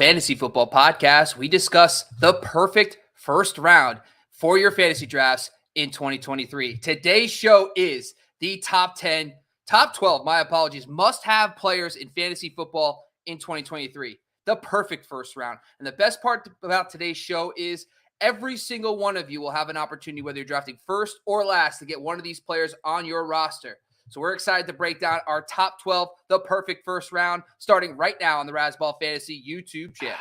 fantasy football podcast. We discuss the perfect first round for your fantasy drafts in 2023. Today's show is the top 12, my apologies, must-have players in fantasy football in 2023. The perfect first round. And the best part about today's show is every single one of you will have an opportunity, whether you're drafting first or last, to get one of these players on your roster. So we're excited to break down our top 12, the perfect first round, starting right now on the Razzball Fantasy YouTube channel.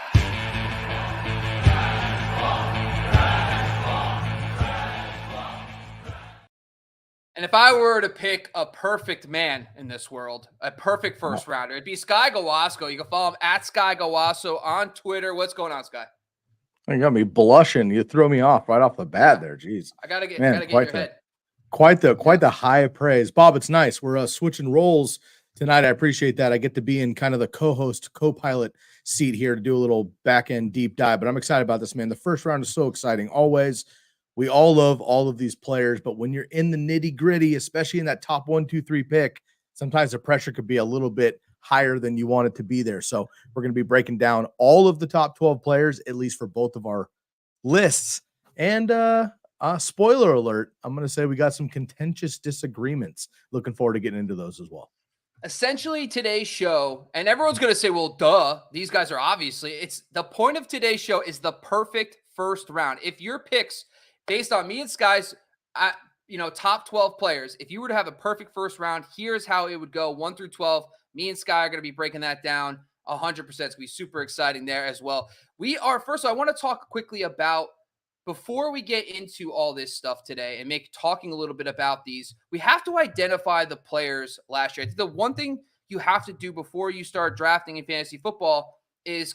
And if I were to pick a perfect man in this world, a perfect first rounder, it'd be Sky Gawasko. You can follow him at Sky Gawaso on Twitter. What's going on, Sky? You got me blushing. You throw me off right off the bat there. Jeez. I gotta get in your head. Quite the high praise. Bob, it's nice. We're switching roles tonight. I appreciate that. I get to be in kind of the co-host, co-pilot seat here to do a little back-end deep dive, but I'm excited about this, man. The first round is so exciting. Always. We all love all of these players, but when you're in the nitty-gritty, especially in that top 1, 2, 3 pick, sometimes the pressure could be a little bit higher than you want it to be there. So we're going to be breaking down all of the top 12 players, at least for both of our lists. And spoiler alert, I'm going to say we got some contentious disagreements. Looking forward to getting into those as well. Essentially, today's show, and everyone's going to say, well, duh, these guys are obviously, it's the point of today's show is the perfect first round. If your picks based on me and Sky's, top 12 players, if you were to have a perfect first round, here's how it would go 1 through 12. Me and Sky are going to be breaking that down 100%. It's going to be super exciting there as well. First of all, I want to talk quickly about, before we get into all this stuff today and talking a little bit about these, we have to identify the players last year. The one thing you have to do before you start drafting in fantasy football is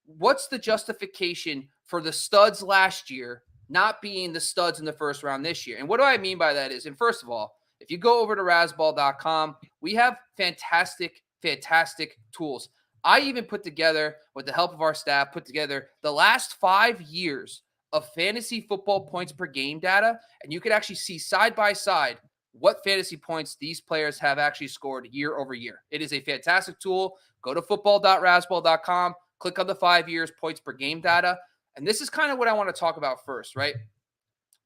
what's the justification for the studs last year not being the studs in the first round this year? And what do I mean by that is, and first of all, if you go over to razzball.com, we have fantastic tools. I even put together, with the help of our staff, the last 5 years of fantasy football points per game data, and you could actually see side by side what fantasy points these players have actually scored year over year. It is a fantastic tool. Go to football.razzball.com, click on the 5 years points per game data. And this is kind of what I want to talk about first, right?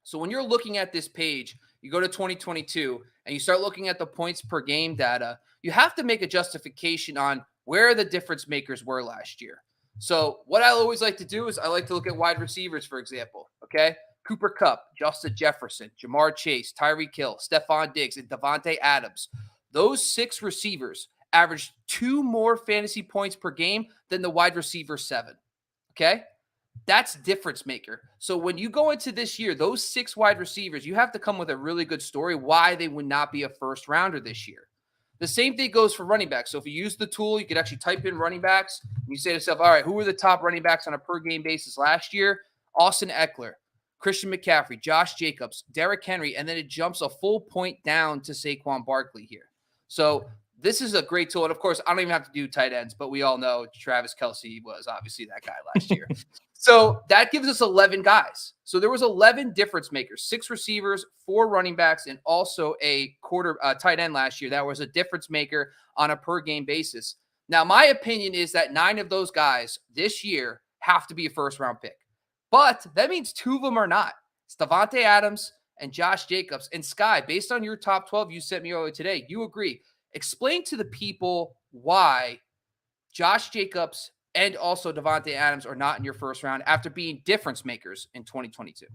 So when you're looking at this page, you go to 2022 and you start looking at the points per game data, you have to make a justification on where the difference makers were last year. So what I always like to do is I like to look at wide receivers, for example, okay? Cooper Kupp, Justin Jefferson, Jamar Chase, Tyreek Hill, Stefon Diggs, and Davante Adams. Those 6 receivers averaged 2 more fantasy points per game than the wide receiver 7, okay? That's difference maker. So when you go into this year, those 6 wide receivers, you have to come with a really good story why they would not be a first rounder this year. The same thing goes for running backs. So if you use the tool, you could actually type in running backs and you say to yourself, all right, who were the top running backs on a per game basis last year? Austin Ekeler, Christian McCaffrey, Josh Jacobs, Derrick Henry, and then it jumps a full point down to Saquon Barkley here. So this is a great tool. And of course, I don't even have to do tight ends, but we all know Travis Kelce was obviously that guy last year. So that gives us 11 guys. So there was 11 difference makers, 6 receivers, 4 running backs, and also a tight end last year. That was a difference maker on a per game basis. Now, my opinion is that 9 of those guys this year have to be a first round pick. But that means 2 of them are not. It's Davante Adams and Josh Jacobs. And Sky, based on your top 12 you sent me earlier today, you agree. Explain to the people why Josh Jacobs and also Davante Adams are not in your first round after being difference makers in 2022.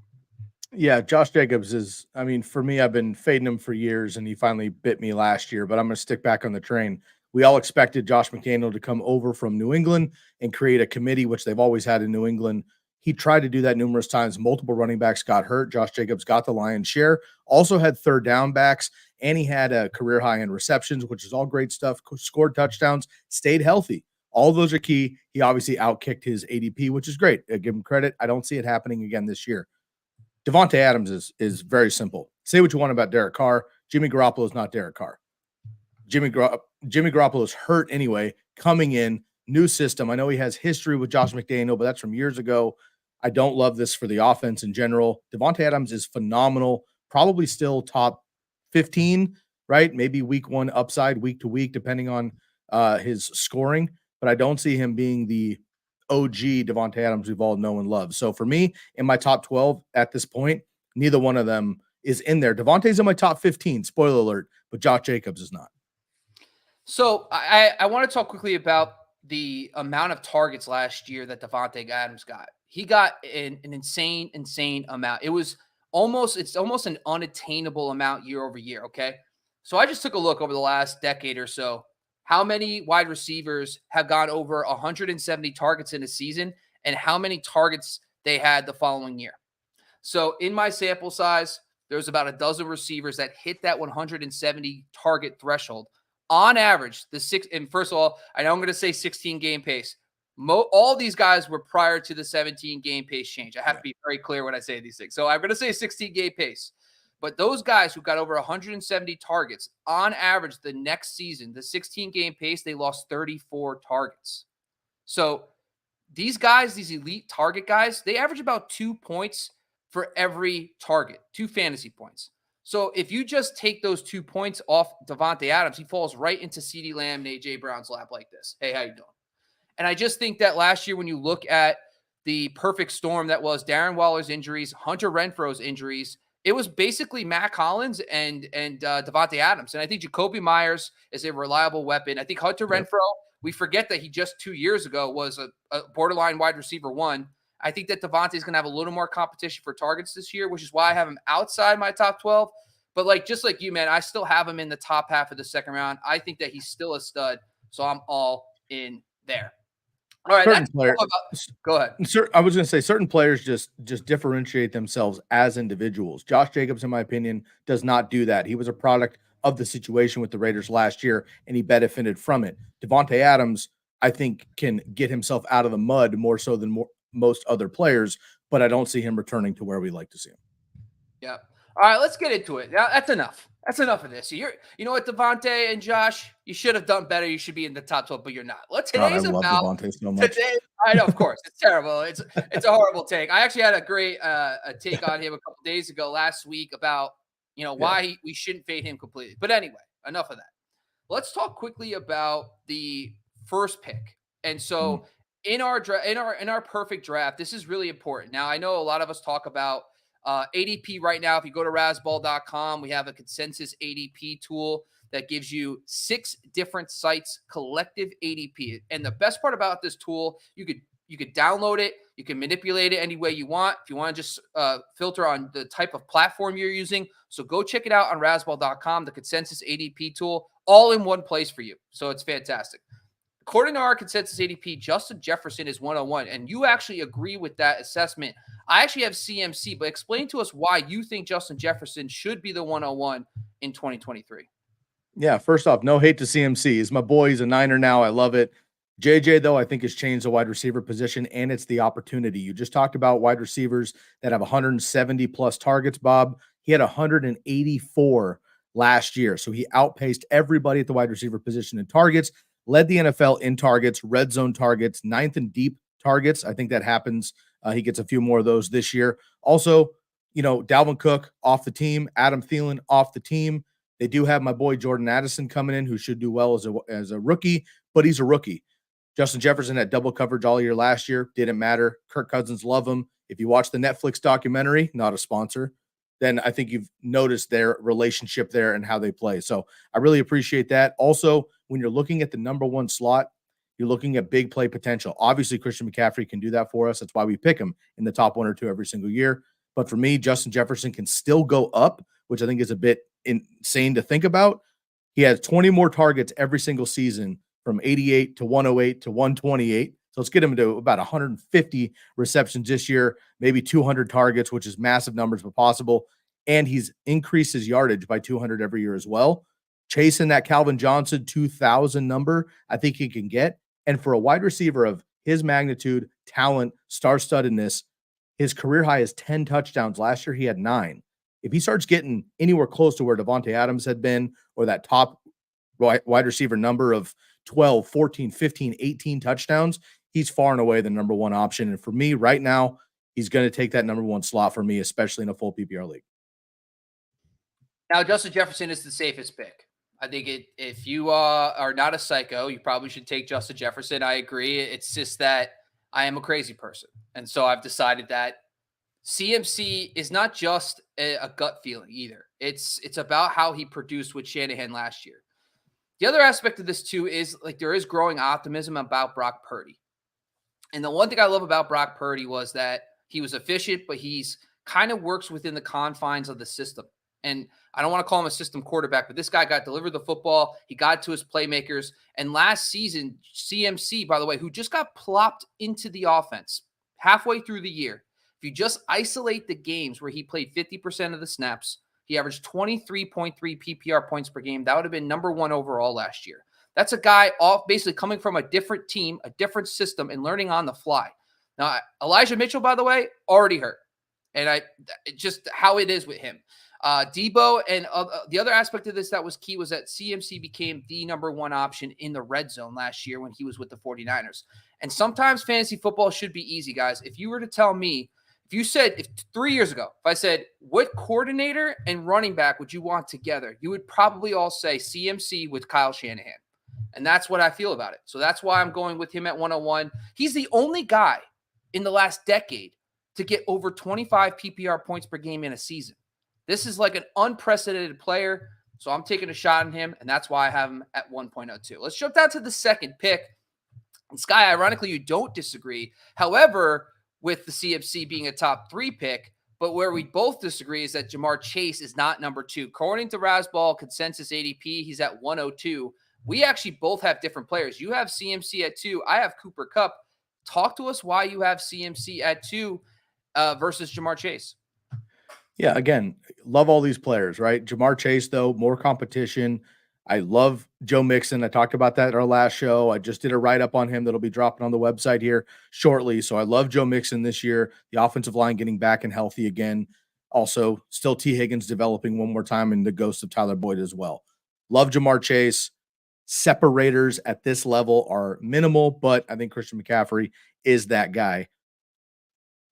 Yeah, Josh Jacobs is, for me, I've been fading him for years, and he finally bit me last year, but I'm going to stick back on the train. We all expected Josh McDaniel to come over from New England and create a committee, which they've always had in New England. He tried to do that numerous times. Multiple running backs got hurt. Josh Jacobs got the lion's share, also had third down backs, and he had a career high in receptions, which is all great stuff, scored touchdowns, stayed healthy. All those are key. He obviously outkicked his ADP, which is great. I give him credit. I don't see it happening again this year. Davante Adams is very simple. Say what you want about Derek Carr. Jimmy Garoppolo is not Derek Carr. Jimmy Garoppolo is hurt anyway, coming in, new system. I know he has history with Josh McDaniel, but that's from years ago. I don't love this for the offense in general. Davante Adams is phenomenal, probably still top 15, right? Maybe week 1 upside, week to week, depending on his scoring. But I don't see him being the OG Davante Adams we've all known and loved. So for me, in my top 12 at this point, neither one of them is in there. Davante's in my top 15, spoiler alert, but Josh Jacobs is not. So I want to talk quickly about the amount of targets last year that Davante Adams got. He got an insane amount. It's almost an unattainable amount year over year. Okay. So I just took a look over the last decade or so. How many wide receivers have gone over 170 targets in a season and how many targets they had the following year? So in my sample size, there's about a dozen receivers that hit that 170 target threshold. On average, and first of all, I know I'm going to say 16 game pace. All these guys were prior to the 17 game pace change. I have to be very clear when I say these things. So I'm going to say 16 game pace. But those guys who got over 170 targets, on average, the next season, the 16 game pace, they lost 34 targets. So these guys, these elite target guys, they average about 2 points for every target, 2 fantasy points. So if you just take those 2 points off Davante Adams, he falls right into CeeDee Lamb and A.J. Brown's lap like this. Hey, how you doing? And I just think that last year when you look at the perfect storm that was Darren Waller's injuries, Hunter Renfro's injuries, it was basically Matt Collins and Davante Adams. And I think Jacoby Myers is a reliable weapon. I think Hunter Renfro, we forget that he just 2 years ago was a borderline wide receiver 1. I think that Davante is going to have a little more competition for targets this year, which is why I have him outside my top 12. But just like you, man, I still have him in the top half of the second round. I think that he's still a stud, so I'm all in there. All right, go ahead. I was going to say certain players just differentiate themselves as individuals. Josh Jacobs, in my opinion, does not do that. He was a product of the situation with the Raiders last year, and he benefited from it. Davante Adams, I think, can get himself out of the mud more so than most other players, but I don't see him returning to where we like to see him. Yeah. All right, let's get into it. Now, that's enough. That's enough of this. You know what, Davante and Josh, you should have done better. You should be in the top 12, but you're not. I love Davante so much. I know, of course, it's terrible. It's a horrible take. I actually had a great take on him a couple days ago, last week, about why we shouldn't fade him completely. But anyway, enough of that. Let's talk quickly about the first pick. And so in our perfect draft, this is really important. Now, I know a lot of us talk about ADP right now. If you go to razzball.com, we have a consensus ADP tool that gives you 6 different sites collective ADP. And the best part about this tool, you could download it, you can manipulate it any way you want. If you want to just filter on the type of platform you're using, so go check it out on razzball.com, the consensus ADP tool, all in one place for you. So it's fantastic. According to our consensus ADP, Justin Jefferson is 101, and you actually agree with that assessment. I actually have CMC, but explain to us why you think Justin Jefferson should be the 101 in 2023. Yeah, first off, no hate to CMC. He's my boy. He's a Niner now. I love it. JJ, though, I think has changed the wide receiver position, and it's the opportunity. You just talked about wide receivers that have 170 plus targets, Bob. He had 184 last year, so he outpaced everybody at the wide receiver position in targets, led the NFL in targets, red zone targets, 9th and deep targets. I think that happens. He gets a few more of those this year. Also, Dalvin Cook off the team, Adam Thielen off the team. They do have my boy Jordan Addison coming in, who should do well as a rookie, but he's a rookie. Justin Jefferson had double coverage all year last year. Didn't matter. Kirk Cousins love him. If you watch the Netflix documentary, not a sponsor, then I think you've noticed their relationship there and how they play. So I really appreciate that. Also, when you're looking at the number 1 slot, you're looking at big play potential. Obviously, Christian McCaffrey can do that for us. That's why we pick him in the top 1 or 2 every single year. But for me, Justin Jefferson can still go up, which I think is a bit insane to think about. He has 20 more targets every single season, from 88 to 108 to 128. So let's get him to about 150 receptions this year, maybe 200 targets, which is massive numbers, but possible. And he's increased his yardage by 200 every year as well. Chasing that Calvin Johnson 2,000 number, I think he can get. And for a wide receiver of his magnitude, talent, star-studdedness, his career high is 10 touchdowns. Last year, he had 9. If he starts getting anywhere close to where Davante Adams had been, or that top wide receiver number of 12, 14, 15, 18 touchdowns, he's far and away the number 1 option. And for me right now, he's going to take that number 1 slot for me, especially in a full PPR league. Now, Justin Jefferson is the safest pick. I think if you are not a psycho, you probably should take Justin Jefferson. I agree. It's just that I am a crazy person. And so I've decided that CMC is not just a gut feeling either. It's about how he produced with Shanahan last year. The other aspect of this too is like there is growing optimism about Brock Purdy. And the one thing I love about Brock Purdy was that he was efficient, but he's kind of works within the confines of the system. And I don't want to call him a system quarterback, but this guy got delivered the football. He got to his playmakers. And last season, CMC, by the way, who just got plopped into the offense halfway through the year, if you just isolate the games where he played 50% of the snaps, he averaged 23.3 PPR points per game. That would have been number 1 overall last year. That's a guy off basically coming from a different team, a different system, and learning on the fly. Now, Elijah Mitchell, by the way, already hurt. And just how it is with him. Debo and the other aspect of this that was key was that CMC became the number 1 option in the red zone last year when he was with the 49ers. And sometimes fantasy football should be easy, guys. If you were to tell me, if 3 years ago, if I said, what coordinator and running back would you want together? You would probably all say CMC with Kyle Shanahan. And that's what I feel about it. So that's why I'm going with him at 101. He's the only guy in the last decade to get over 25 PPR points per game in a season. This is like an unprecedented player. So I'm taking a shot on him, and that's why I have him at 1.02. Let's jump down to the second pick. And Sky, ironically, you don't disagree. However, with the CMC being a top 3 pick, but where we both disagree is that Jamar Chase is not number 2. According to Razzball consensus ADP, he's at 102. We actually both have different players. You have CMC at 2. I have Cooper Kupp. Talk to us why you have CMC at 2 versus Jamar Chase. Yeah, again, love all these players, right? Jamar Chase, though, more competition. I love Joe Mixon. I talked about that in our last show. I just did a write-up on him that'll be dropping on the website here shortly. So I love Joe Mixon this year. The offensive line getting back and healthy again. Also, still T. Higgins developing one more time, and the ghost of Tyler Boyd as well. Love Jamar Chase. Separators at this level are minimal, but I think Christian McCaffrey is that guy.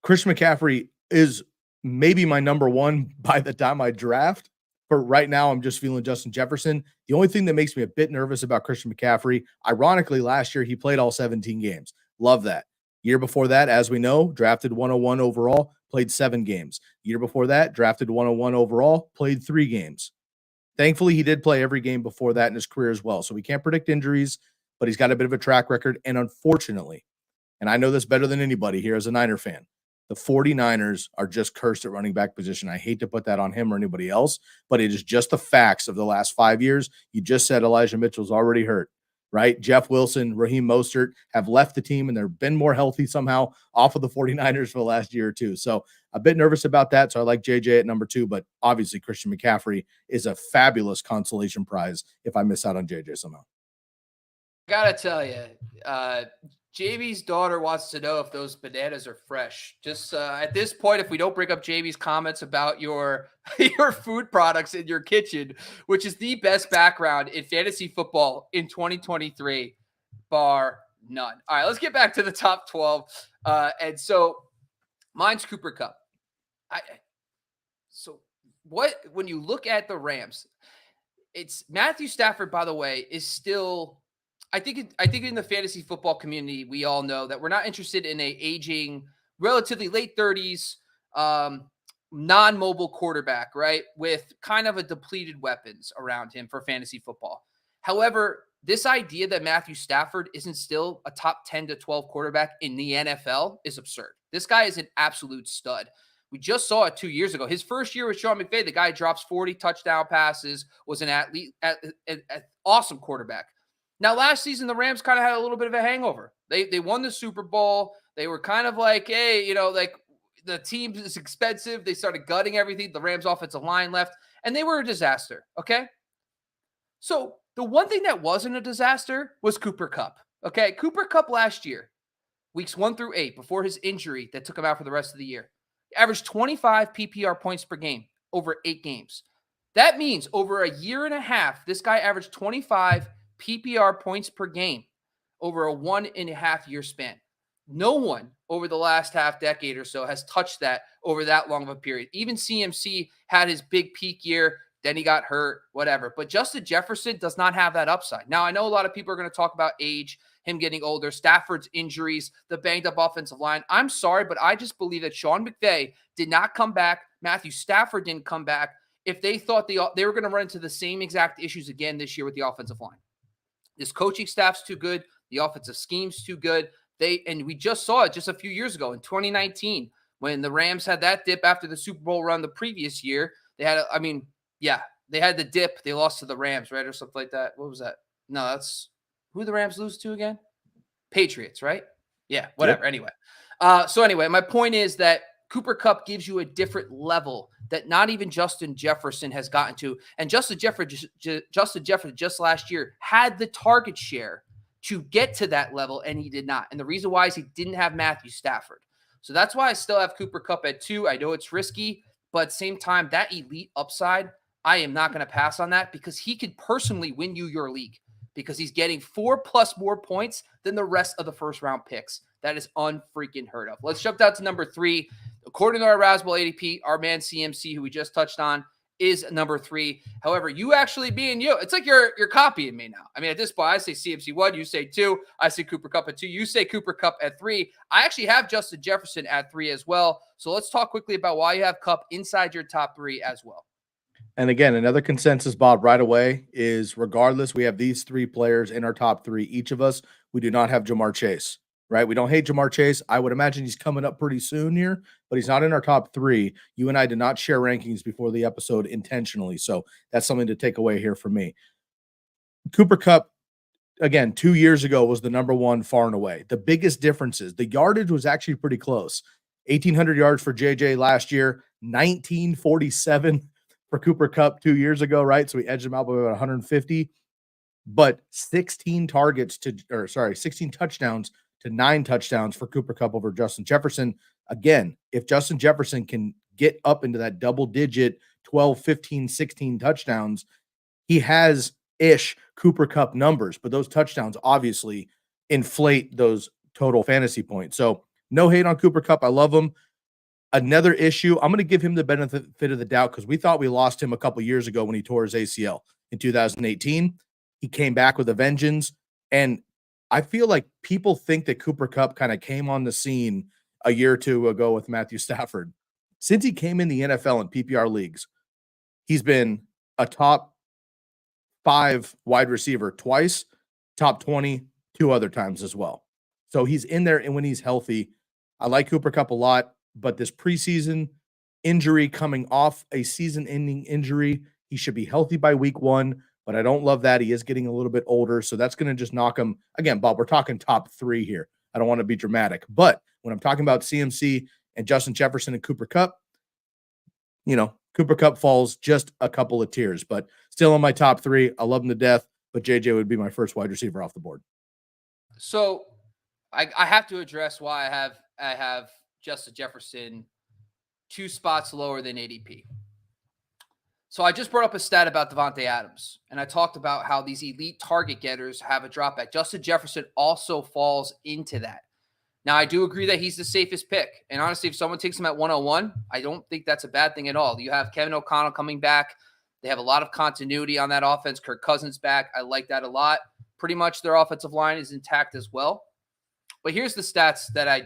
Christian McCaffrey is maybe my number 1 by the time I draft. But right now, I'm just feeling Justin Jefferson. The only thing that makes me a bit nervous about Christian McCaffrey, ironically, last year he played all 17 games. Love that. Year before that, as we know, drafted 101 overall, played 7 games. Year before that, drafted 101 overall, played 3 games. Thankfully, he did play every game before that in his career as well. So we can't predict injuries, but he's got a bit of a track record. And unfortunately, and I know this better than anybody here as a Niner fan, the 49ers are just cursed at running back position. I hate to put that on him or anybody else, but it is just the facts of the last 5 years. You just said Elijah Mitchell's already hurt, right? Jeff Wilson, Raheem Mostert have left the team, and they've been more healthy somehow off of the 49ers for the last year or two. So a bit nervous about that. So I like JJ at number 2, but obviously Christian McCaffrey is a fabulous consolation prize if I miss out on JJ somehow. Gotta tell you, JB's daughter wants to know if those bananas are fresh. Just at this point, if we don't bring up JB's comments about your food products in your kitchen, which is the best background in fantasy football in 2023, bar none. All right, let's get back to the top 12. And so mine's Cooper Kupp. When you look at the Rams, it's Matthew Stafford, by the way, is still – I think in the fantasy football community, we all know that we're not interested in a aging, relatively late 30s, non-mobile quarterback, right? With kind of a depleted weapons around him for fantasy football. However, this idea that Matthew Stafford isn't still a top 10 to 12 quarterback in the NFL is absurd. This guy is an absolute stud. We just saw it 2 years ago. His first year with Sean McVay, the guy drops 40 touchdown passes, was an athlete, an awesome quarterback. Now, last season, the Rams kind of had a little bit of a hangover. They won the Super Bowl. They were kind of like, hey, like the team is expensive. They started gutting everything. The Rams offensive line left, and they were a disaster, okay? So the one thing that wasn't a disaster was Cooper Kupp, okay? Cooper Kupp last year, weeks 1 through 8, before his injury that took him out for the rest of the year, averaged 25 PPR points per game over 8 games. That means over a year and a half, this guy averaged 25 PPR points per game over a 1.5 year span. No one over the last half decade or so has touched that over that long of a period. Even CMC had his big peak year Then he got hurt, whatever. But Justin Jefferson does not have that upside. Now, I know a lot of people are going to talk about age, him getting older, Stafford's injuries, the banged up offensive line. I'm sorry, but I just believe that Sean McVay did not come back. Matthew Stafford didn't come back if they thought they were going to run into the same exact issues again this year with the offensive line. This coaching staff's too good. The offensive scheme's too good. And we just saw it just a few years ago in 2019 when the Rams had that dip after the Super Bowl run the previous year. They had, they had the dip. They lost to the Rams, right? Or something like that. What was that? No, that's who the Rams lose to again? Patriots, right? Yeah, whatever. Yep. Anyway, my point is that Cooper Kupp gives you a different level that not even Justin Jefferson has gotten to. And Justin Jefferson just last year had the target share to get to that level, and he did not. And the reason why is he didn't have Matthew Stafford. So that's why I still have Cooper Kupp at 2. I know it's risky, but at the same time, that elite upside, I am not going to pass on that because he could personally win you your league because he's getting 4+ more points than the rest of the first-round picks. That is unfreaking heard of. Let's jump down to number 3. According to our Razzball ADP, our man CMC, who we just touched on, is number 3. However, you actually being you, it's like you're copying me now. I mean, at this point, I say CMC 1, you say 2. I say Cooper Kupp at 2. You say Cooper Kupp at 3. I actually have Justin Jefferson at 3 as well. So let's talk quickly about why you have Kupp inside your top 3 as well. And again, another consensus, Bob, right away is regardless, we have these 3 players in our top 3. Each of us, we do not have Jamar Chase, right? We don't hate Jamar Chase. I would imagine he's coming up pretty soon here, but he's not in our top 3. You and I did not share rankings before the episode intentionally. So that's something to take away here for me. Cooper Kupp, again, 2 years ago was the number 1 far and away. The biggest differences, the yardage was actually pretty close. 1,800 yards for JJ last year, 1,947 for Cooper Kupp 2 years ago, right? So we edged him out by about 150, but 16 touchdowns to 9 touchdowns for Cooper Kupp over Justin Jefferson. Again, if Justin Jefferson can get up into that double digit 12, 15, 16 touchdowns, he has Cooper Kupp numbers, but those touchdowns obviously inflate those total fantasy points. So no hate on Cooper Kupp. I love him. Another issue, I'm going to give him the benefit of the doubt because we thought we lost him a couple years ago when he tore his ACL in 2018. He came back with a vengeance, and I feel like people think that Cooper Kupp kind of came on the scene a year or 2 ago with Matthew Stafford. Since he came in the NFL and PPR leagues, he's been a top 5 wide receiver twice, top 20 2 other times as well. So he's in there, and when he's healthy, I like Cooper Kupp a lot. But this preseason injury coming off a season-ending injury, he should be healthy by week 1, but I don't love that. He is getting a little bit older, so that's going to just knock him. Again, Bob, we're talking top 3 here. I don't want to be dramatic, but when I'm talking about CMC and Justin Jefferson and Cooper Kupp, Cooper Kupp falls just a couple of tiers, but still in my top 3. I love him to death, but JJ would be my first wide receiver off the board. So I have to address why I have Justin Jefferson 2 spots lower than ADP. So I just brought up a stat about Davante Adams, and I talked about how these elite target getters have a drop back. Justin Jefferson also falls into that. Now, I do agree that he's the safest pick. And honestly, if someone takes him at 101, I don't think that's a bad thing at all. You have Kevin O'Connell coming back. They have a lot of continuity on that offense. Kirk Cousins back. I like that a lot. Pretty much their offensive line is intact as well. But here's the stats that you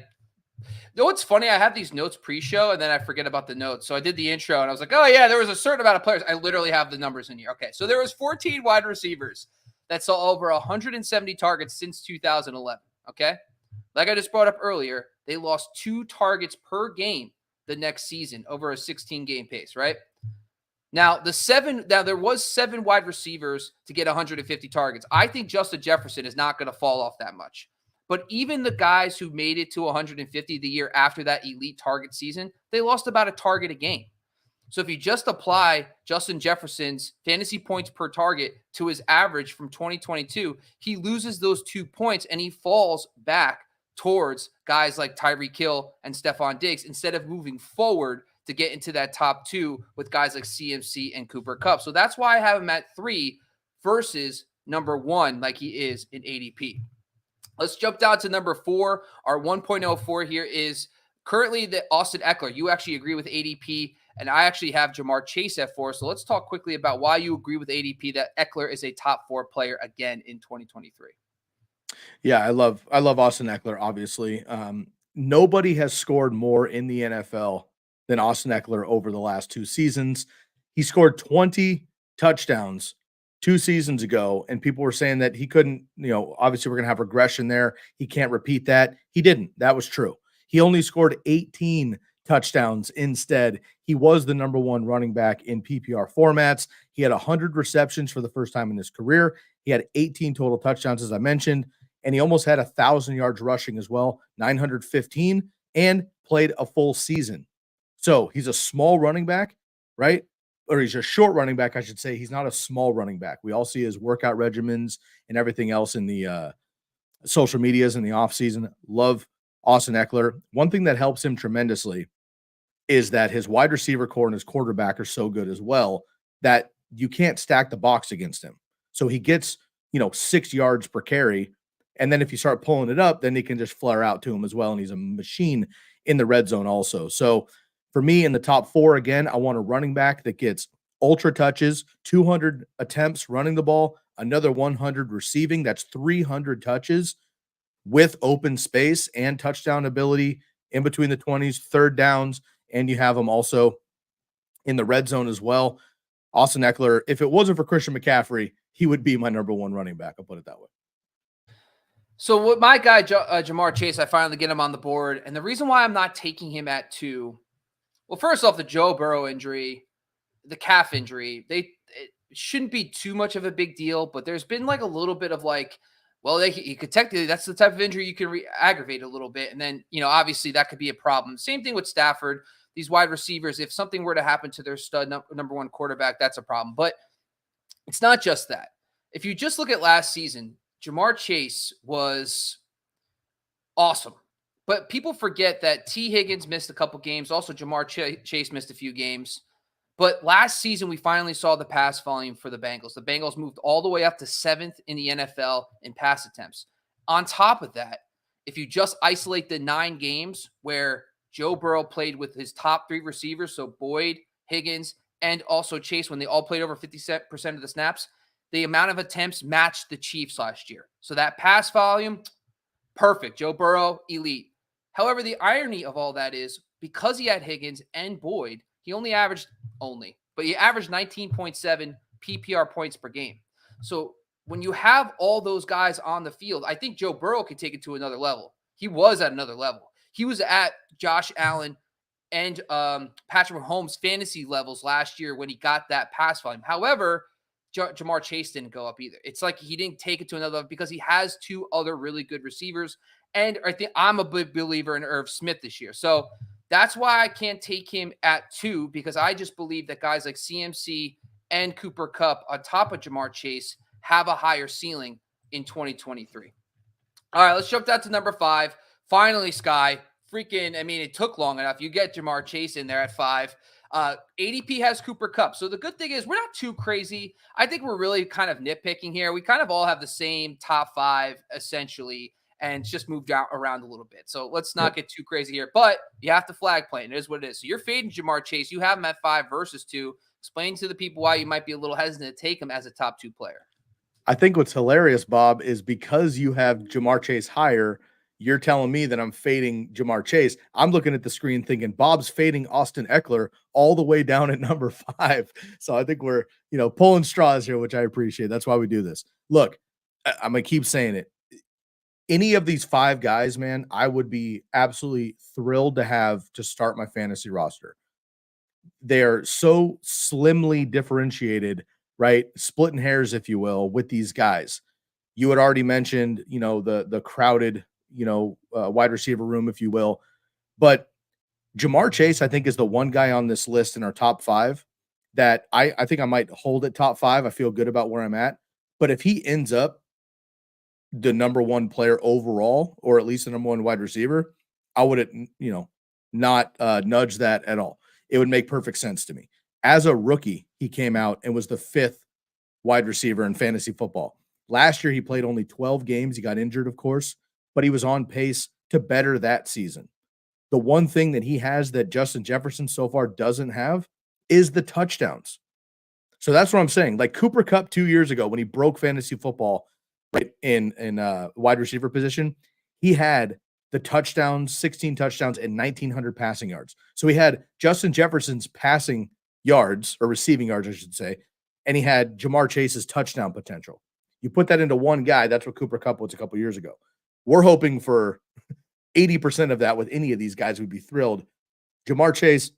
know what's funny? I have these notes pre-show, and then I forget about the notes. So I did the intro, and I was like, oh, yeah, there was a certain amount of players. I literally have the numbers in here. Okay, so there was 14 wide receivers that saw over 170 targets since 2011, okay? Like I just brought up earlier, they lost 2 targets per game the next season over a 16-game pace, right? Now, there was 7 wide receivers to get 150 targets. I think Justin Jefferson is not going to fall off that much. But even the guys who made it to 150 the year after that elite target season, they lost about a target a game. So if you just apply Justin Jefferson's fantasy points per target to his average from 2022, he loses those 2 points and he falls back towards guys like Tyreek Hill and Stefon Diggs instead of moving forward to get into that top 2 with guys like CMC and Cooper Kupp. So that's why I have him at 3 versus number 1 like he is in ADP. Let's jump down to number 4. Our 1.04 here is currently the Austin Ekeler. You actually agree with ADP And I actually have Jamar Chase at 4. So let's talk quickly about why you agree with ADP that Ekeler is a top 4 player again in 2023. Yeah, I love Austin Ekeler, obviously. Nobody has scored more in the NFL than Austin Ekeler over the last 2 seasons. He scored 20 touchdowns 2 seasons ago, and people were saying that he couldn't, obviously we're gonna have regression there. He can't repeat that. He didn't. That was true. He only scored 18 touchdowns instead. He was the number 1 running back in PPR formats. He had 100 receptions for the first time in his career. He had 18 total touchdowns, as I mentioned, and he almost had 1,000 yards rushing as well, 915, and played a full season. So he's a small running back, right? Or he's a short running back, I should say. He's not a small running back. We all see his workout regimens and everything else in the social medias in the offseason. Love Austin Ekeler. One thing that helps him tremendously is that his wide receiver core and his quarterback are so good as well that you can't stack the box against him. So he gets, 6 yards per carry. And then if you start pulling it up, then he can just flare out to him as well. And he's a machine in the red zone also. So for me in the top 4, again, I want a running back that gets ultra touches, 200 attempts running the ball, another 100 receiving. That's 300 touches with open space and touchdown ability in between the 20s, third downs. And you have him also in the red zone as well. Austin Ekeler, if it wasn't for Christian McCaffrey, he would be my number 1 running back. I'll put it that way. So with my guy, Jamar Chase, I finally get him on the board. And the reason why I'm not taking him at 2, well, first off, the Joe Burrow injury, the calf injury, it shouldn't be too much of a big deal, but there's been like a little bit of like, well, he could technically, that's the type of injury you can aggravate a little bit. And then, obviously that could be a problem. Same thing with Stafford, these wide receivers. If something were to happen to their stud number 1 quarterback, that's a problem. But it's not just that. If you just look at last season, Jamar Chase was awesome. But people forget that T. Higgins missed a couple games. Also, Jamar Chase missed a few games. But last season, we finally saw the pass volume for the Bengals. The Bengals moved all the way up to 7th in the NFL in pass attempts. On top of that, if you just isolate the 9 games where Joe Burrow played with his top 3 receivers, so Boyd, Higgins, and also Chase, when they all played over 50% of the snaps, the amount of attempts matched the Chiefs last year. So that pass volume, perfect. Joe Burrow, elite. However, the irony of all that is because he had Higgins and Boyd, he averaged 19.7 PPR points per game. So when you have all those guys on the field, I think Joe Burrow could take it to another level. He was at another level. He was at Josh Allen and Patrick Mahomes' fantasy levels last year when he got that pass volume. However, Jamar Chase didn't go up either. It's like he didn't take it to another level because he has 2 other really good receivers. And I think I'm a big believer in Irv Smith this year. So that's why I can't take him at 2, because I just believe that guys like CMC and Cooper Kupp on top of Jamar Chase have a higher ceiling in 2023. All right, let's jump down to number 5. Finally, Sky, it took long enough. You get Jamar Chase in there at 5. ADP has Cooper Kupp. So the good thing is we're not too crazy. I think we're really kind of nitpicking here. We kind of all have the same top 5 essentially, and it's just moved out around a little bit. So let's not get too crazy here, but you have to flag plan. It is what it is. So you're fading Jamar Chase. You have him at 5 versus 2. Explain to the people why you might be a little hesitant to take him as a top 2 player. I think what's hilarious, Bob, is because you have Jamar Chase higher, you're telling me that I'm fading Jamar Chase. I'm looking at the screen thinking Bob's fading Austin Ekeler all the way down at number 5. So I think we're, pulling straws here, which I appreciate. That's why we do this. Look, I'm going to keep saying it. Any of these 5 guys, man, I would be absolutely thrilled to have to start my fantasy roster. They're so slimly differentiated, right? Splitting hairs, if you will, with these guys. You had already mentioned, the crowded, wide receiver room, if you will. But Jamar Chase, I think, is the one guy on this list in our top 5 that I think I might hold at top 5. I feel good about where I'm at. But if he ends up the number 1 player overall, or at least the number 1 wide receiver, I wouldn't, not nudge that at all. It would make perfect sense to me. As a rookie, he came out and was the 5th wide receiver in fantasy football. Last year, he played only 12 games. He got injured, of course, but he was on pace to better that season. The one thing that he has that Justin Jefferson so far doesn't have is the touchdowns. So that's what I'm saying. Like Cooper Kupp 2 years ago when he broke fantasy football right in wide receiver position, he had the touchdowns, 16 touchdowns and 1,900 passing yards. So he had Justin Jefferson's passing yards or receiving yards, I should say, and he had Jamar Chase's touchdown potential. You put that into one guy, that's what Cooper Kupp was a couple years ago. We're hoping for 80% of that with any of these guys. We'd be thrilled. Jamar Chase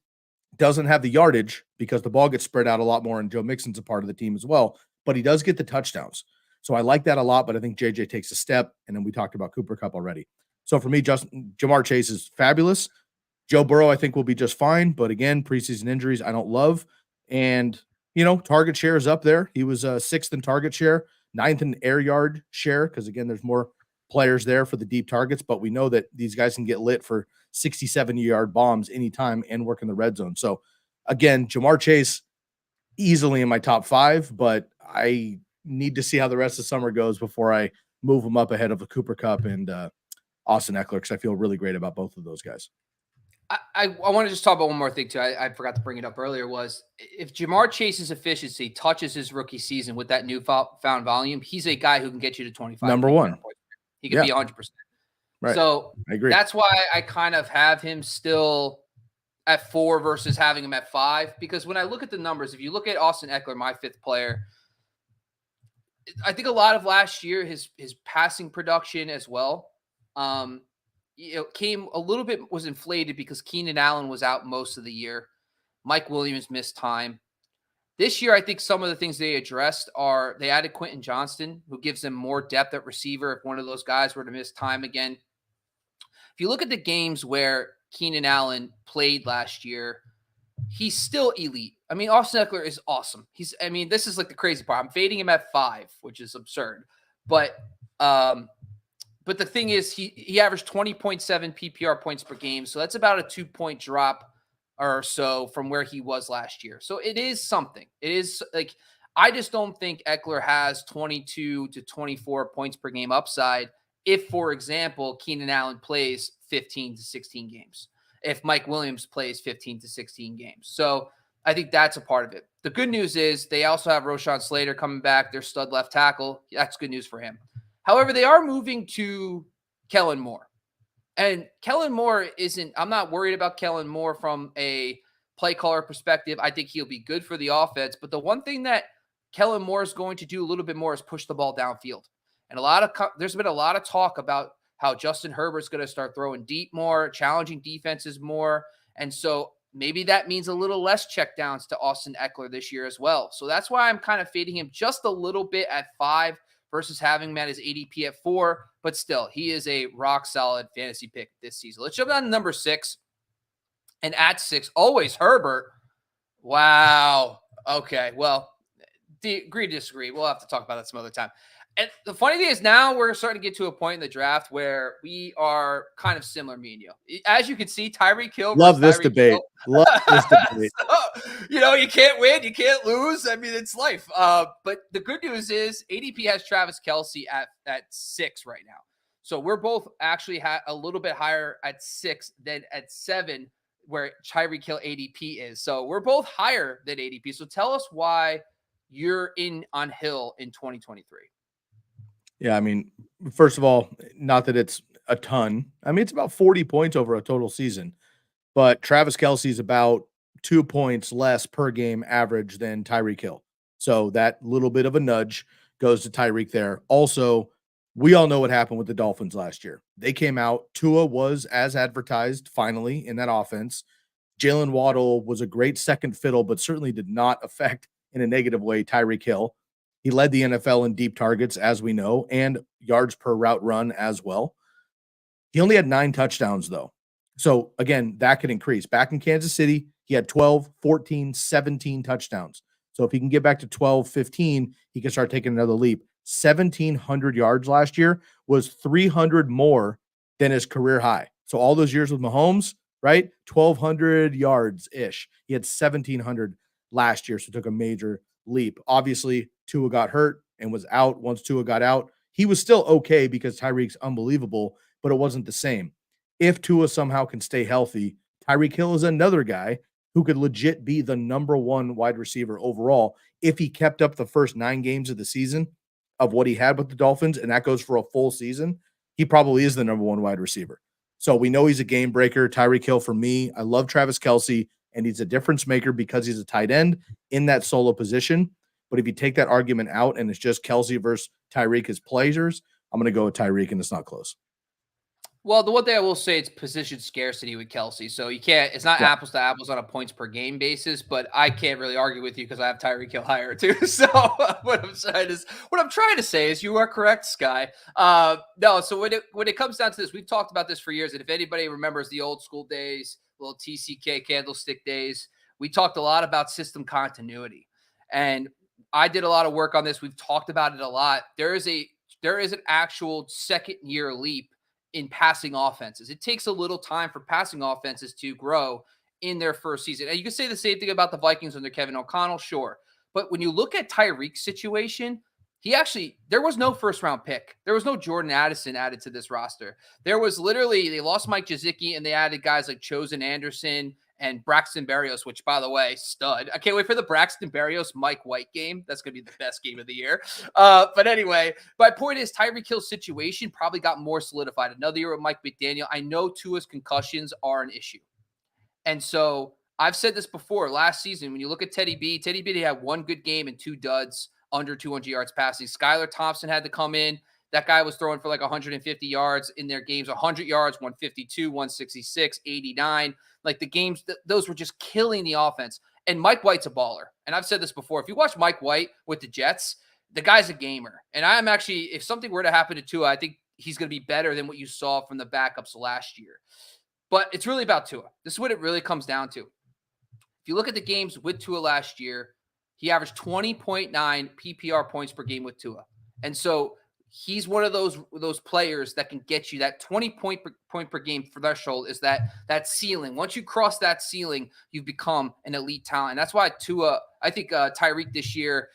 doesn't have the yardage because the ball gets spread out a lot more, and Joe Mixon's a part of the team as well, but he does get the touchdowns. So I like that a lot, but I think JJ takes a step, and then we talked about Cooper Kupp already. So for me, Jamar Chase is fabulous. Joe Burrow, I think, will be just fine, but again, preseason injuries I don't love. And, target share is up there. He was 6th in target share, 9th in air yard share, because again, there's more players there for the deep targets, but we know that these guys can get lit for 60, 70-yard bombs anytime and work in the red zone. So again, Jamar Chase easily in my top 5, but I need to see how the rest of summer goes before I move him up ahead of a Cooper Kupp and Austin Ekeler, because I feel really great about both of those guys. I want to just talk about one more thing too. I forgot to bring it up earlier. Was if Jamar Chase's efficiency touches his rookie season with that newfound volume, he's a guy who can get you to 25. Number one. Points. He could be 100%. Right. So I agree. That's why I kind of have him still at 4 versus having him at 5. Because when I look at the numbers, if you look at Austin Ekeler, my 5th player, I think a lot of last year, his passing production as well, came a little bit, was inflated because Keenan Allen was out most of the year. Mike Williams missed time. This year, I think some of the things they addressed are they added Quentin Johnston, who gives them more depth at receiver if one of those guys were to miss time again. If you look at the games where Keenan Allen played last year, he's still elite. I mean, Austin Ekeler is awesome. This is like the crazy part. I'm fading him at 5, which is absurd. But the thing is, he averaged 20.7 PPR points per game. So that's about a 2-point drop or so from where he was last year. So it is something. It is like, I just don't think Ekeler has 22 to 24 points per game upside if, for example, Keenan Allen plays 15 to 16 games, if Mike Williams plays 15 to 16 games. So I think that's a part of it. The good news is they also have Rashawn Slater coming back, their stud left tackle. That's good news for him. However, they are moving to Kellen Moore. And Kellen Moore I'm not worried about Kellen Moore from a play caller perspective. I think he'll be good for the offense. But the one thing that Kellen Moore is going to do a little bit more is push the ball downfield. And there's been a lot of talk about how Justin Herbert's going to start throwing deep more, challenging defenses more. And so maybe that means a little less checkdowns to Austin Ekeler this year as well. So that's why I'm kind of fading him just a little bit at 5 versus having him at his ADP at 4. But still, he is a rock solid fantasy pick this season. Let's jump down to number 6. And at 6, always Herbert. Wow. Okay. Well, agree to disagree. We'll have to talk about that some other time. And the funny thing is now we're starting to get to a point in the draft where we are kind of similar, me and you. As you can see, Tyreek Hill. Love this debate. Love this debate. So, you can't win. You can't lose. I mean, it's life. But the good news is ADP has Travis Kelce at 6 right now. So we're both actually a little bit higher at 6 than at 7 where Tyreek Hill ADP is. So we're both higher than ADP. So tell us why you're in on Hill in 2023. Yeah, I mean, first of all, not that it's a ton. I mean, it's about 40 points over a total season, but Travis Kelce is about 2 points less per game average than Tyreek Hill. So that little bit of a nudge goes to Tyreek there. Also, we all know what happened with the Dolphins last year. They came out. Tua was as advertised finally in that offense. Jalen Waddle was a great second fiddle, but certainly did not affect in a negative way Tyreek Hill. He led the NFL in deep targets, as we know, and yards per route run as well. He only had 9 touchdowns, though. So, again, that could increase. Back in Kansas City, he had 12, 14, 17 touchdowns. So if he can get back to 12, 15, he can start taking another leap. 1,700 yards last year was 300 more than his career high. So all those years with Mahomes, right? 1,200 yards-ish. He had 1,700 last year, so took a major leap. Obviously, Tua got hurt and was out. Once Tua got out, he was still okay because Tyreek's unbelievable, but it wasn't the same. If Tua somehow can stay healthy, Tyreek Hill is another guy who could legit be the number one wide receiver overall if he kept up the first 9 games of the season of what he had with the Dolphins, and that goes for a full season. He probably is the number one wide receiver. So we know he's a game breaker. Tyreek Hill for me. I love Travis Kelce, and he's a difference maker because he's a tight end in that solo position. But if you take that argument out and it's just Kelce versus Tyreek as pleasures, I'm going to go with Tyreek, and it's not close. Well, the one thing I will say, it's position scarcity with Kelce. So you can't, it's not Yeah. apples to apples on a points per game basis, but I can't really argue with you because I have Tyreek Hill higher too. So what I'm trying to say is you are correct, Sky. No, so when it comes down to this, we've talked about this for years. And if anybody remembers the old school days, little TCK candlestick days, we talked a lot about system continuity. And I did a lot of work on this. We've talked about it a lot. There is an actual second year leap in passing offenses. It takes a little time for passing offenses to grow in their first season. And you can say the same thing about the Vikings under Kevin O'Connell, sure. But when you look at Tyreek's situation, there was no first round pick. There was no Jordan Addison added to this roster. There was literally, they lost Mike Gesicki and they added guys like Chosen Anderson and Braxton Berrios, which, by the way, stud. I can't wait for the Braxton Berrios Mike White game. That's going to be the best game of the year. But anyway, my point is Tyreek Hill's situation probably got more solidified. Another year with Mike McDaniel. I know Tua's concussions are an issue. And so I've said this before last season. When you look at Teddy B had one good game and 2 duds under 200 yards passing. Skylar Thompson had to come in. That guy was throwing for like 150 yards in their games, 100 yards, 152, 166, 89. Like the games, those were just killing the offense. And Mike White's a baller. And I've said this before. If you watch Mike White with the Jets, the guy's a gamer. And I'm actually, if something were to happen to Tua, I think he's going to be better than what you saw from the backups last year. But it's really about Tua. This is what it really comes down to. If you look at the games with Tua last year, he averaged 20.9 PPR points per game with Tua. And so he's one of those players that can get you that 20 point per game threshold is that ceiling. Once you cross that ceiling, you've become an elite talent. And that's why Tua, I think Tyreek this year,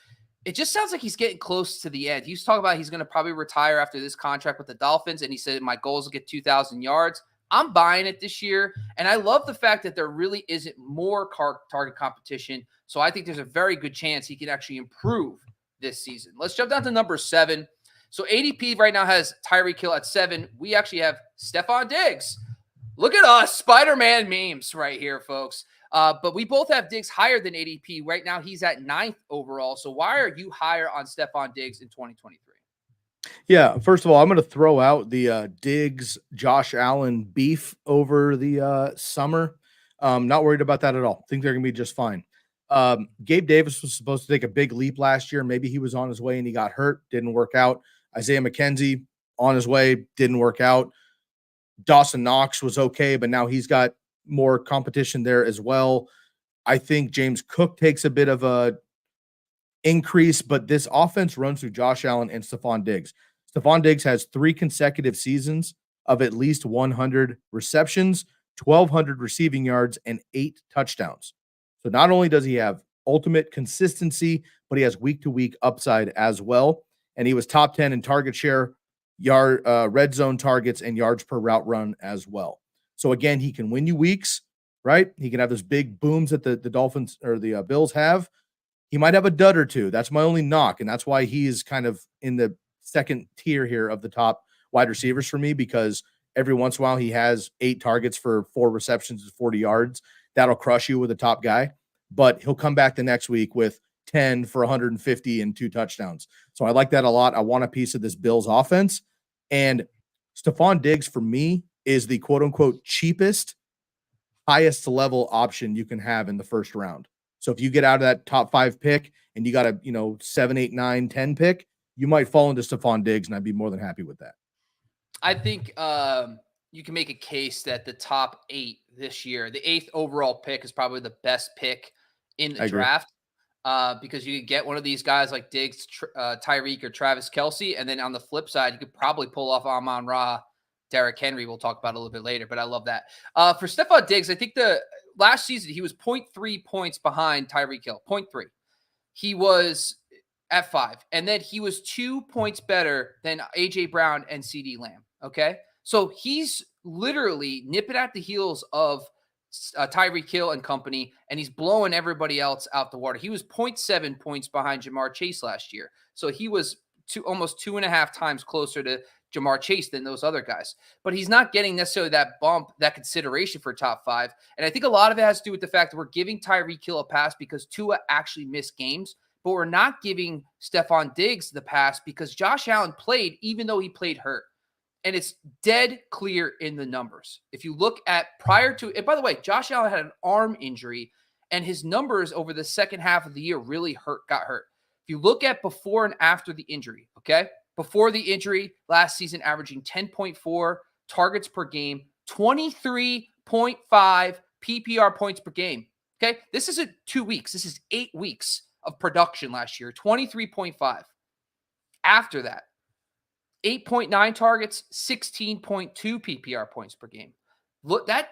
it just sounds like he's getting close to the end. He's talking about he's going to probably retire after this contract with the Dolphins. And he said, my goal is to get 2,000 yards. I'm buying it this year. And I love the fact that there really isn't more target competition. So I think there's a very good chance he can actually improve this season. Let's jump down to number 7. So ADP right now has Tyreek Hill at 7. We actually have Stefon Diggs. Look at us, Spider-Man memes right here, folks. But we both have Diggs higher than ADP. Right now, he's at 9th overall. So why are you higher on Stefon Diggs in 2023? Yeah, first of all, I'm going to throw out the Diggs, Josh Allen beef over the summer. Not worried about that at all. Think they're going to be just fine. Gabe Davis was supposed to take a big leap last year. Maybe he was on his way and he got hurt. Didn't work out. Isaiah McKenzie on his way. Didn't work out. Dawson Knox was okay, but now he's got more competition there as well. I think James Cook takes a bit of a increase, but this offense runs through Josh Allen and Stefon Diggs. Stefon Diggs has 3 consecutive seasons of at least 100 receptions, 1,200 receiving yards, and 8 touchdowns. So not only does he have ultimate consistency, but he has week-to-week upside as well. And he was top 10 in target share, red zone targets, and yards per route run as well. So again, he can win you weeks, right? He can have those big booms that the Dolphins or the Bills have. He might have a dud or two. That's my only knock. And that's why he is kind of in the second tier here of the top wide receivers for me, because every once in a while he has 8 targets for 4 receptions and 40 yards. That'll crush you with a top guy, but he'll come back the next week with 10 for 150 and 2 touchdowns. So I like that a lot. I want a piece of this Bills offense. And Stefon Diggs for me is the quote unquote cheapest, highest level option you can have in the first round. So if you get out of that top 5 pick and you got a 7, 8, 9, 10 pick, you might fall into Stefon Diggs, and I'd be more than happy with that. I think you can make a case that the top 8 this year, the 8th overall pick is probably the best pick in the draft because you could get one of these guys like Diggs, Tyreek, or Travis Kelce. And then on the flip side, you could probably pull off Amon-Ra, Derrick Henry. We'll talk about a little bit later, but I love that. For Stefon Diggs, I think last season he was 0.3 points behind Tyreek Hill, 0.3. He was at 5. And then he was 2 points better than A.J. Brown and Ceedee Lamb. Okay. So he's literally nipping at the heels of Tyreek Hill and company, and he's blowing everybody else out the water. He was 0.7 points behind Jamar Chase last year. So he was almost 2.5 times closer to Jamar Chase than those other guys. But he's not getting necessarily that bump, that consideration for top 5. And I think a lot of it has to do with the fact that we're giving Tyreek Hill a pass because Tua actually missed games, but we're not giving Stefon Diggs the pass because Josh Allen played even though he played hurt. And it's dead clear in the numbers. If you look at prior to, and by the way, Josh Allen had an arm injury, and his numbers over the second half of the year really got hurt. If you look at before and after the injury, okay? Before the injury, last season averaging 10.4 targets per game, 23.5 PPR points per game. Okay? This isn't 2 weeks. This is 8 weeks of production last year, 23.5. After that, 8.9 targets, 16.2 PPR points per game. Look, that's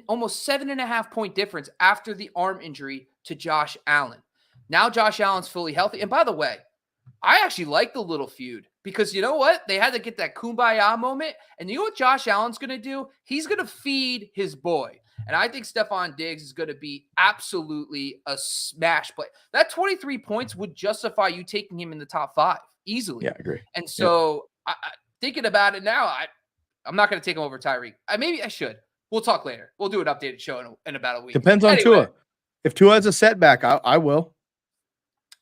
almost 7.5 point difference after the arm injury to Josh Allen. Now Josh Allen's fully healthy. And by the way, I actually like the little feud because you know what? They had to get that kumbaya moment. And you know what Josh Allen's going to do? He's going to feed his boy. And I think Stefon Diggs is going to be absolutely a smash play. That 23 points would justify you taking him in the top 5 easily. Yeah, I agree. And so thinking about it now, I'm not going to take him over Tyreek. Maybe I should. We'll talk later. We'll do an updated show in about a week. Depends on Tua. If Tua has a setback, I will.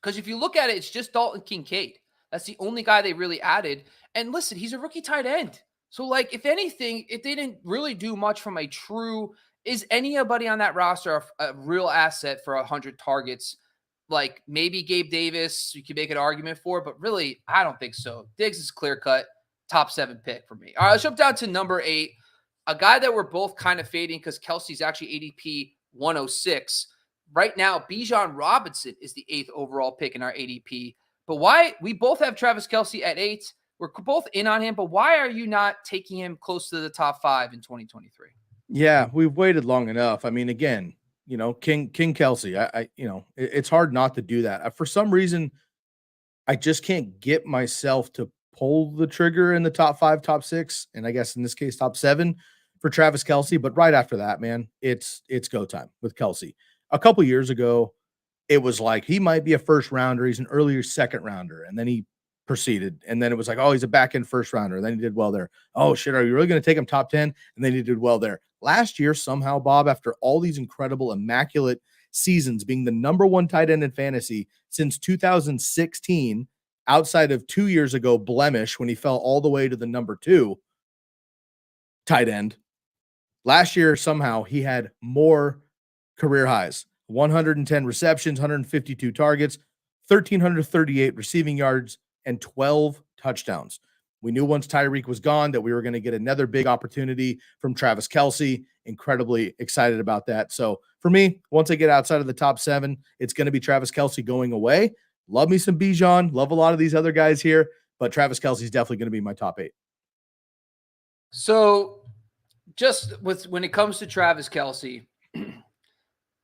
Because if you look at it, it's just Dalton Kincaid. That's the only guy they really added. And listen, he's a rookie tight end. So, like, if anything, if they didn't really do much from a true, is anybody on that roster a real asset for 100 targets? Like, maybe Gabe Davis, you can make an argument for, but really, I don't think so. Diggs is clear-cut, top 7 pick for me. All right, let's jump down to number 8. A guy that we're both kind of fading because Kelce's actually ADP 106. Right now, Bijan Robinson is the 8th overall pick in our ADP. But why? We both have Travis Kelce at 8. We're both in on him, but why are you not taking him close to the top 5 in 2023? Yeah, we've waited long enough. I mean, again, you know, King Kelce, it's hard not to do that. For some reason, I just can't get myself to pull the trigger in the top 5, top 6, and I guess in this case, top 7 for Travis Kelce. But right after that, man, it's go time with Kelce. A couple years ago, it was like he might be a first rounder. He's an earlier second rounder. And then he proceeded. And then it was like, oh, he's a back end first rounder. And then he did well there. Oh, shit. Are you really going to take him top 10? And then he did well there. Last year, somehow, Bob, after all these incredible, immaculate seasons, being the number 1 tight end in fantasy since 2016, outside of 2 years ago, blemish, when he fell all the way to the number 2 tight end. Last year, somehow, he had more career highs, 110 receptions, 152 targets, 1,338 receiving yards, and 12 touchdowns. We knew once Tyreek was gone that we were going to get another big opportunity from Travis Kelce. Incredibly excited about that. So for me, once I get outside of the top 7, it's going to be Travis Kelce going away. Love me some Bijan. Love a lot of these other guys here, but Travis Kelce is definitely going to be my top 8. So just when it comes to Travis Kelce,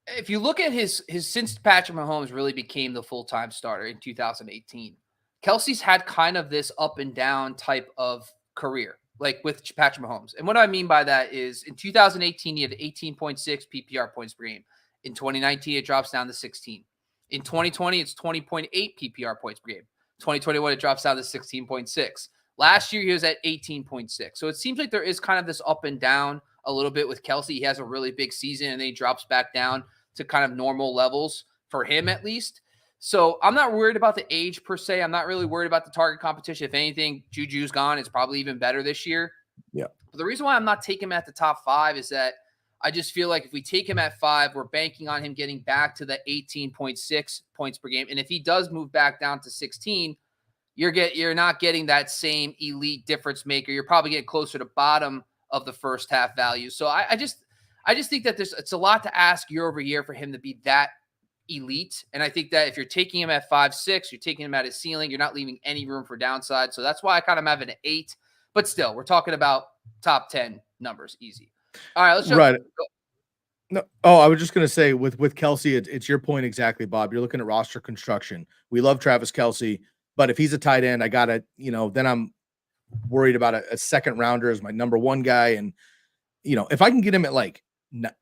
if you look at his since Patrick Mahomes really became the full-time starter in 2018, Kelce's had kind of this up and down type of career, like with Patrick Mahomes. And what I mean by that is in 2018, he had 18.6 PPR points per game. In 2019, it drops down to 16. In 2020, it's 20.8 PPR points per game. 2021, it drops down to 16.6. Last year, he was at 18.6. So it seems like there is kind of this up and down a little bit with Kelce. He has a really big season, and then he drops back down to kind of normal levels for him, at least. So I'm not worried about the age per se. I'm not really worried about the target competition. If anything, Juju's gone. It's probably even better this year. Yeah. But the reason why I'm not taking him at the top 5 is that I just feel like if we take him at 5, we're banking on him getting back to the 18.6 points per game. And if he does move back down to 16, you're not getting that same elite difference maker. You're probably getting closer to bottom of the first half value. So I just think that it's a lot to ask year over year for him to be that elite. And I think that if you're taking him at 5-6, you're taking him at his ceiling, you're not leaving any room for downside. So that's why I kind of have an 8. But still, we're talking about top 10 numbers, easy. All right, let's jump. Right. No, I was just going to say with Kelce, it's your point exactly, Bob. You're looking at roster construction. We love Travis Kelce, but if he's a tight end, I got to, then I'm worried about a second rounder as my number one guy. And, if I can get him at like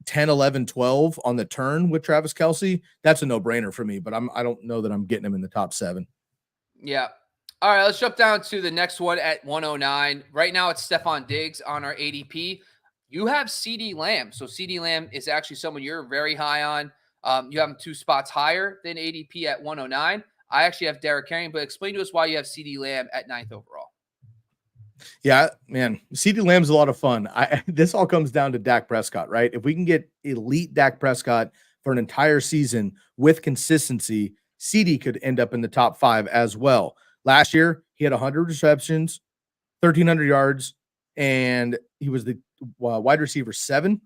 10, 11, 12 on the turn with Travis Kelce, that's a no-brainer for me. But I don't know that I'm getting him in the top 7. Yeah. All right, let's jump down to the next one at 109. Right now, it's Stefon Diggs on our ADP. You have Ceedee Lamb. So Ceedee Lamb is actually someone you're very high on. You have him 2 spots higher than ADP at 109. I actually have Derrick Henry, but explain to us why you have Ceedee Lamb at 9th overall. Yeah, man, CeeDee Lamb's a lot of fun. This all comes down to Dak Prescott, right? If we can get elite Dak Prescott for an entire season with consistency, CeeDee could end up in the top 5 as well. Last year, he had 100 receptions, 1,300 yards, and he was the wide receiver 7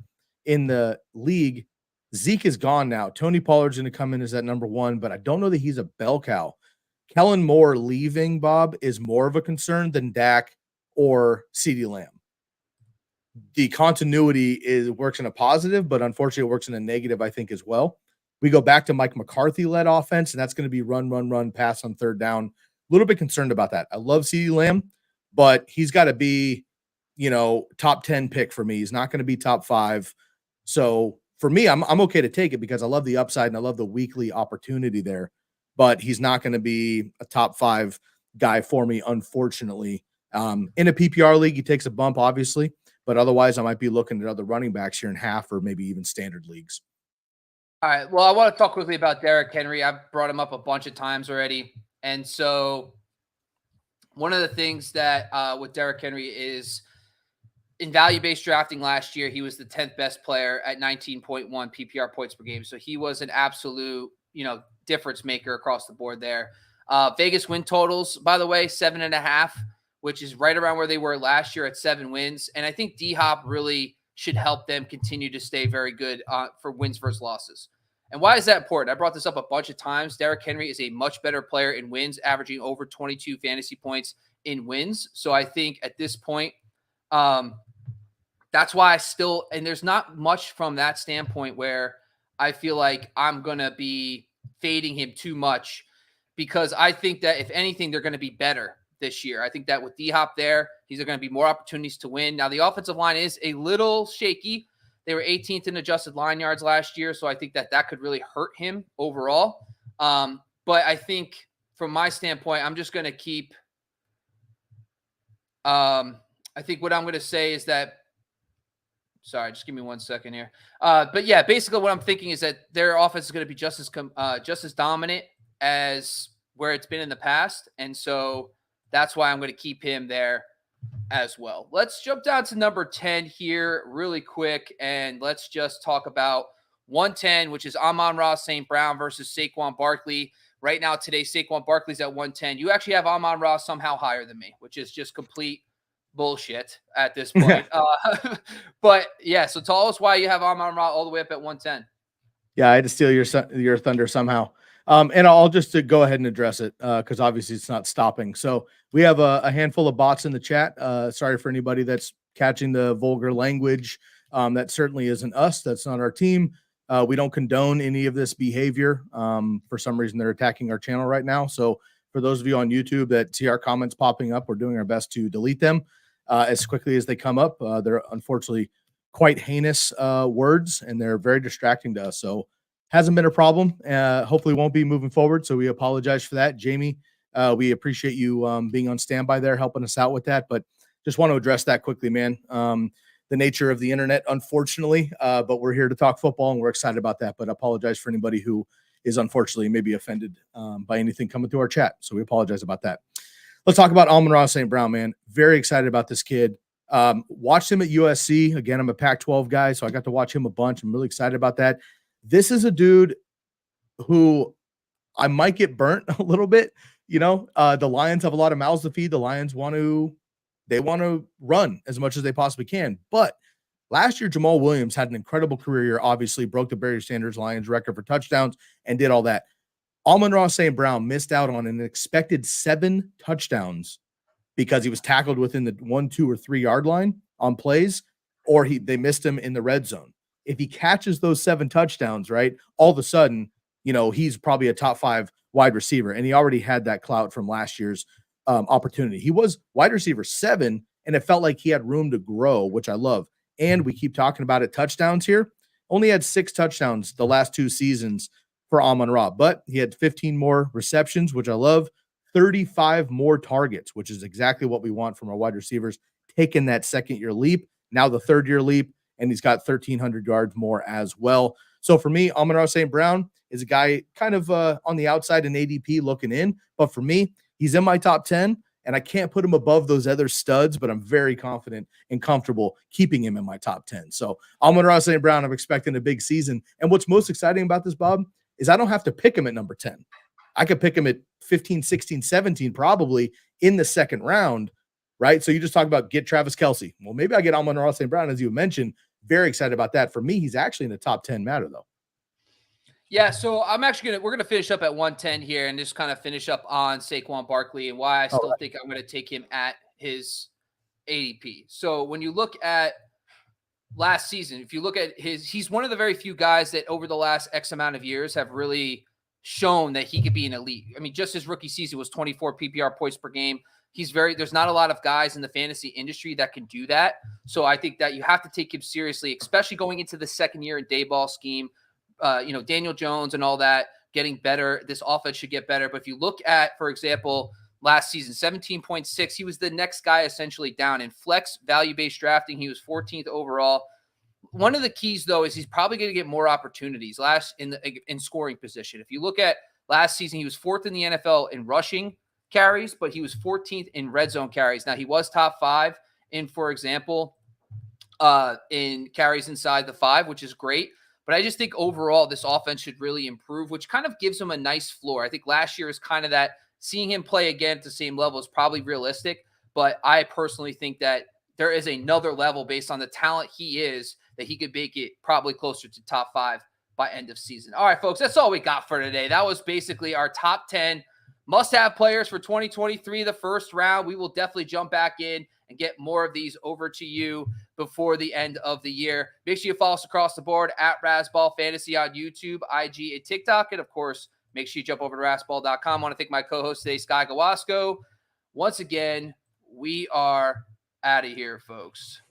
in the league. Zeke is gone now. Tony Pollard's going to come in as that number 1, but I don't know that he's a bell cow. Kellen Moore leaving, Bob, is more of a concern than Dak or CeeDee Lamb. The continuity works in a positive, but unfortunately it works in a negative, I think, as well. We go back to Mike McCarthy-led offense, and that's going to be run, pass on third down. A little bit concerned about that. I love CeeDee Lamb, but he's got to be, top 10 pick for me. He's not going to be top 5. So for me, I'm okay to take it because I love the upside and I love the weekly opportunity there, but he's not going to be a top 5 guy for me, unfortunately. In a PPR league, he takes a bump, obviously, but otherwise I might be looking at other running backs here in half or maybe even standard leagues. All right. Well, I want to talk quickly about Derrick Henry. I've brought him up a bunch of times already. And so one of the things that with Derrick Henry is in value-based drafting last year, he was the 10th best player at 19.1 PPR points per game. So he was an absolute, difference maker across the board there. Vegas win totals, by the way, 7.5, which is right around where they were last year at 7 wins. And I think D-Hop really should help them continue to stay very good for wins versus losses. And why is that important? I brought this up a bunch of times. Derrick Henry is a much better player in wins, averaging over 22 fantasy points in wins. So I think at this point, that's why and there's not much from that standpoint where I feel like I'm going to be fading him too much because I think that if anything, they're going to be better this year. I think that with D-Hop there, these are going to be more opportunities to win. Now, the offensive line is a little shaky. They were 18th in adjusted line yards last year, so I think that could really hurt him overall. But I think from my standpoint, I'm just going to keep I think what I'm going to say is that sorry, just give me 1 second here. But yeah, basically what I'm thinking is that their offense is going to be just as dominant as where it's been in the past. And so that's why I'm going to keep him there as well. Let's jump down to number 10 here really quick. And let's just talk about 110, which is Amon-Ra St. Brown versus Saquon Barkley. Right now, today, Saquon Barkley's at 110. You actually have Amon-Ra somehow higher than me, which is just complete bullshit at this point. But yeah, so tell us why you have Amon-Ra all the way up at 110. Yeah, I had to steal your thunder somehow. And I'll just to go ahead and address it because obviously it's not stopping. So we have a handful of bots in the chat. Sorry for anybody that's catching the vulgar language. That certainly isn't us. That's not our team. We don't condone any of this behavior. For some reason, they're attacking our channel right now. So for those of you on YouTube that see our comments popping up, we're doing our best to delete them as quickly as they come up. They're unfortunately quite heinous words, and they're very distracting to us. So hasn't been a problem. Hopefully won't be moving forward. So we apologize for that. Jamie, we appreciate you being on standby there, helping us out with that. But just want to address that quickly, man. The nature of the internet, unfortunately, but we're here to talk football and we're excited about that. But I apologize for anybody who is unfortunately maybe offended by anything coming through our chat. So we apologize about that. Let's talk about Amon-Ra St. Brown, man. Very excited about this kid. Watched him at USC. Again, I'm a Pac-12 guy, so I got to watch him a bunch. I'm really excited about that. This is a dude who I might get burnt a little bit. The Lions have a lot of mouths to feed. The Lions want to run as much as they possibly can. But last year, Jamal Williams had an incredible career year, obviously broke the Barry Sanders Lions record for touchdowns and did all that. Amon-Ra St. Brown missed out on an expected 7 touchdowns because he was tackled within the 1, 2, or 3 yard line on plays, or they missed him in the red zone. If he catches those 7 touchdowns, right, all of a sudden, he's probably a top 5 wide receiver, and he already had that clout from last year's opportunity. He was wide receiver 7, and it felt like he had room to grow, which I love. And we keep talking about it, touchdowns here. Only had 6 touchdowns the last 2 seasons for Amon-Ra, but he had 15 more receptions, which I love, 35 more targets, which is exactly what we want from our wide receivers, taking that second-year leap, now the third-year leap, and he's got 1,300 yards more as well. So for me, Amon-Ra St. Brown is a guy kind of on the outside in ADP looking in, but for me, he's in my top 10, and I can't put him above those other studs, but I'm very confident and comfortable keeping him in my top 10. So Amon-Ra St. Brown, I'm expecting a big season. And what's most exciting about this, Bob, is I don't have to pick him at number 10. I could pick him at 15, 16, 17, probably in the second round, right? So you just talk about get Travis Kelce. Well, maybe I get Amon-Ra St. Brown, as you mentioned. Very excited about that. For me, he's actually in the top 10 matter, though. Yeah, so we're gonna finish up at 110 here and just kind of finish up on Saquon Barkley and why I still think I'm gonna take him at his ADP. So when you look at last season, if you look at he's one of the very few guys that over the last X amount of years have really shown that he could be an elite. I mean, just his rookie season was 24 PPR points per game. There's not a lot of guys in the fantasy industry that can do that. So I think that you have to take him seriously, especially going into the second year in Dayball scheme. Daniel Jones and all that getting better. This offense should get better. But if you look at, for example, last season, 17.6, he was the next guy essentially down in flex value-based drafting. He was 14th overall. One of the keys, though, is he's probably going to get more opportunities in scoring position. If you look at last season, he was 4th in the NFL in rushing carries, but he was 14th in red zone carries. Now, he was top 5 in, for example, in carries inside the 5, which is great. But I just think overall this offense should really improve, which kind of gives him a nice floor. I think last year is kind of that seeing him play again at the same level is probably realistic. But I personally think that there is another level based on the talent he is that he could make it probably closer to top 5 by end of season. All right, folks, that's all we got for today. That was basically our top 10 must-have players for 2023, the first round. We will definitely jump back in and get more of these over to you before the end of the year. Make sure you follow us across the board at Razzball Fantasy on YouTube, IG, and TikTok. And, of course, make sure you jump over to razzball.com. I want to thank my co-host today, Sky Gawasco. Once again, we are out of here, folks.